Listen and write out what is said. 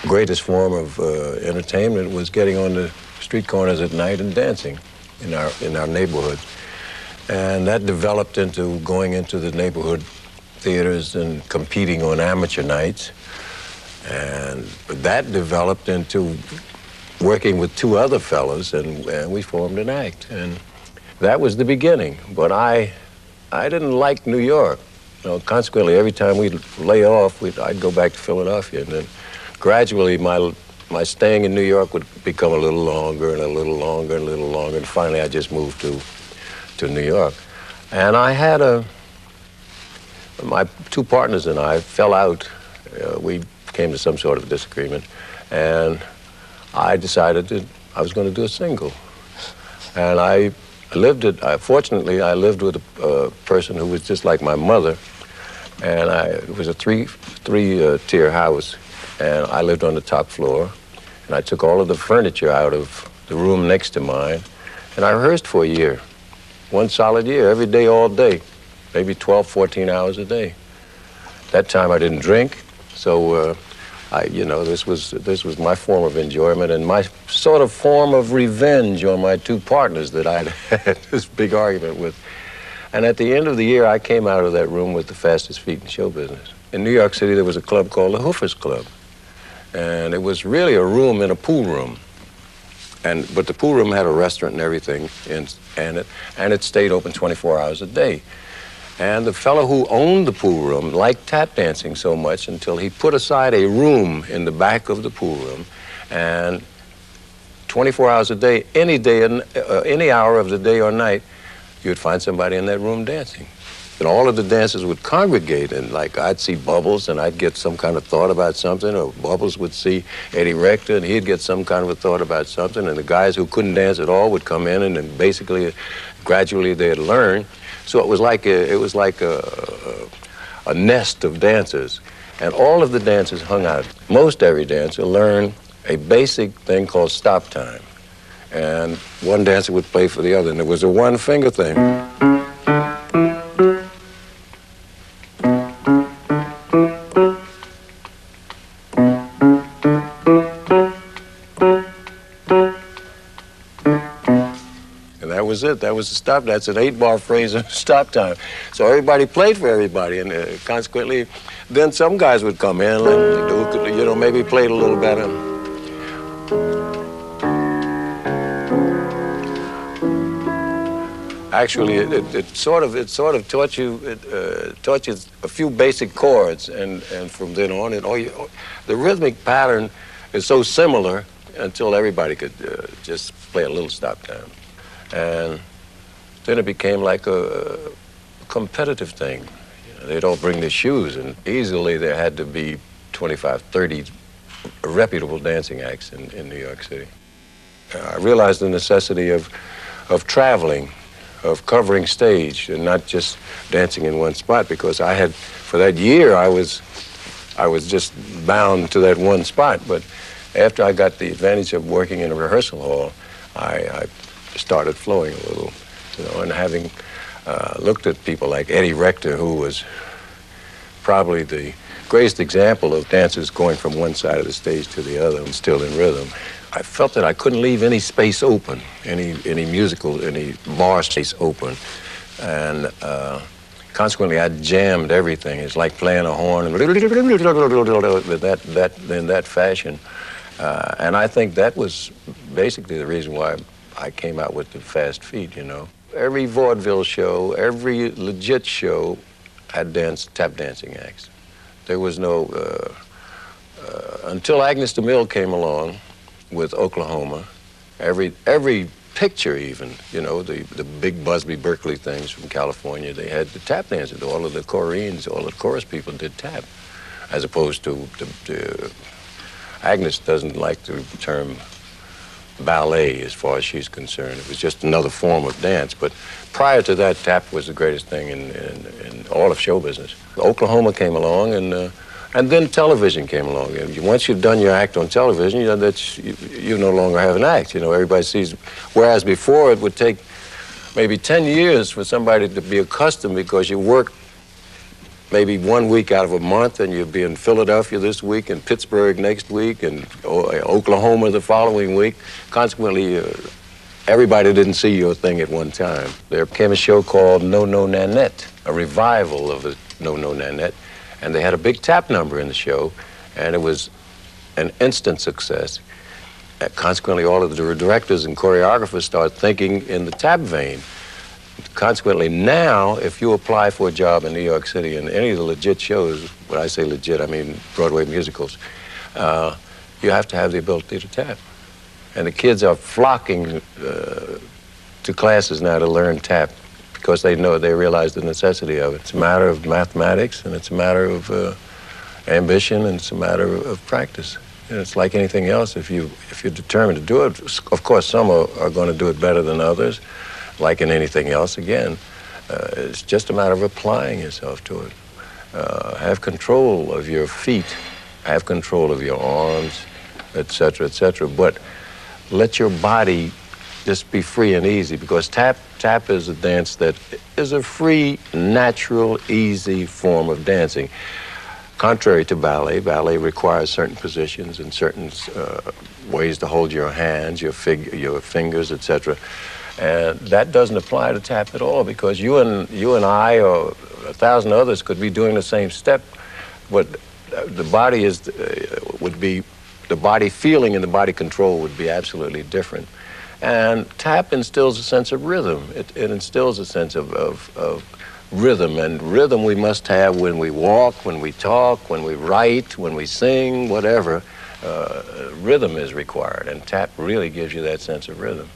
greatest form of entertainment was getting on the street corners at night and dancing in our neighborhood. And that developed into going into the neighborhood theaters and competing on amateur nights. And that developed into working with two other fellows, and we formed an act. And that was the beginning. But I didn't like New York. You know, consequently, every time we'd lay off, I'd go back to Philadelphia. And then gradually, my staying in New York would become a little longer and a little longer and a little longer. And finally, I just moved to New York. And I had my two partners and I fell out. We came to some sort of disagreement. And I decided that I was going to do a single. And fortunately, I lived with a person who was just like my mother. And it was a three-tier house. And I lived on the top floor. And I took all of the furniture out of the room next to mine. And I rehearsed for a year. One solid year, every day, all day. Maybe 12, 14 hours a day. That time I didn't drink. So, this was my form of enjoyment and my sort of form of revenge on my two partners that I'd had this big argument with. And at the end of the year, I came out of that room with the fastest feet in show business. In New York City, there was a club called the Hoofers Club. And it was really a room in a pool room. But the pool room had a restaurant and everything in it, and it stayed open 24 hours a day. And the fellow who owned the pool room liked tap dancing so much until he put aside a room in the back of the pool room, and 24 hours a day, any hour of the day or night, you'd find somebody in that room dancing. And all of the dancers would congregate, and like I'd see Bubbles and I'd get some kind of thought about something, or Bubbles would see Eddie Rector and he'd get some kind of a thought about something, and the guys who couldn't dance at all would come in, and then basically, gradually they'd learn. So it was like a nest of dancers, and all of the dancers hung out. Most every dancer learned a basic thing called stop time, and one dancer would play for the other, and it was a one-finger thing. That was the stop. That's an 8-bar phrase of stop time. So everybody played for everybody, and consequently, then some guys would come in and maybe played a little better. Actually, it sort of taught you a few basic chords, and from then on, the rhythmic pattern is so similar until everybody could just play a little stop time. And then it became like a competitive thing. They'd all bring their shoes, and easily there had to be 25, 30 reputable dancing acts in New York City. I realized the necessity of traveling, of covering stage, and not just dancing in one spot, because for that year, I was just bound to that one spot. But after I got the advantage of working in a rehearsal hall, I started flowing a little, and having looked at people like Eddie Rector, who was probably the greatest example of dancers going from one side of the stage to the other and still in rhythm, I felt that I couldn't leave any space open, any bar space open, and consequently I jammed everything. It's like playing a horn and in that fashion, and I think that was basically the reason why I came out with the fast feet, Every vaudeville show, every legit show had tap dancing acts. There was no, until Agnes DeMille came along with Oklahoma, every picture even, the big Busby Berkeley things from California, they had the tap dancers. All of the choreens, all the chorus people did tap, as opposed to Agnes doesn't like the term ballet as far as she's concerned. It was just another form of dance. But prior to that, tap was the greatest thing in all of show business. Oklahoma came along, and then television came along. And once you've done your act on television, you no longer have an act. Everybody sees. Whereas before, it would take maybe 10 years for somebody to be accustomed, because you work maybe 1 week out of a month, and you'll be in Philadelphia this week, and Pittsburgh next week, and Oklahoma the following week. Consequently, everybody didn't see your thing at one time. There came a show called No No Nanette, a revival of the No No Nanette, and they had a big tap number in the show, and it was an instant success. Consequently, all of the directors and choreographers started thinking in the tap vein. Consequently, now, if you apply for a job in New York City in any of the legit shows, when I say legit, I mean Broadway musicals, you have to have the ability to tap. And the kids are flocking to classes now to learn tap because they realize the necessity of it. It's a matter of mathematics, and it's a matter of ambition, and it's a matter of practice. And it's like anything else. If you're determined to do it, of course, some are going to do it better than others. Like in anything else, again, it's just a matter of applying yourself to it. Have control of your feet, have control of your arms, etc., etc. But let your body just be free and easy, because tap is a dance that is a free, natural, easy form of dancing. Contrary to ballet, ballet requires certain positions and certain ways to hold your hands, your fingers, etc. And that doesn't apply to tap at all, because you and I or 1,000 others could be doing the same step, but the body the body feeling and the body control would be absolutely different. And tap instills a sense of rhythm. It instills a sense of rhythm, and rhythm we must have when we walk, when we talk, when we write, when we sing, whatever. Rhythm is required, and tap really gives you that sense of rhythm.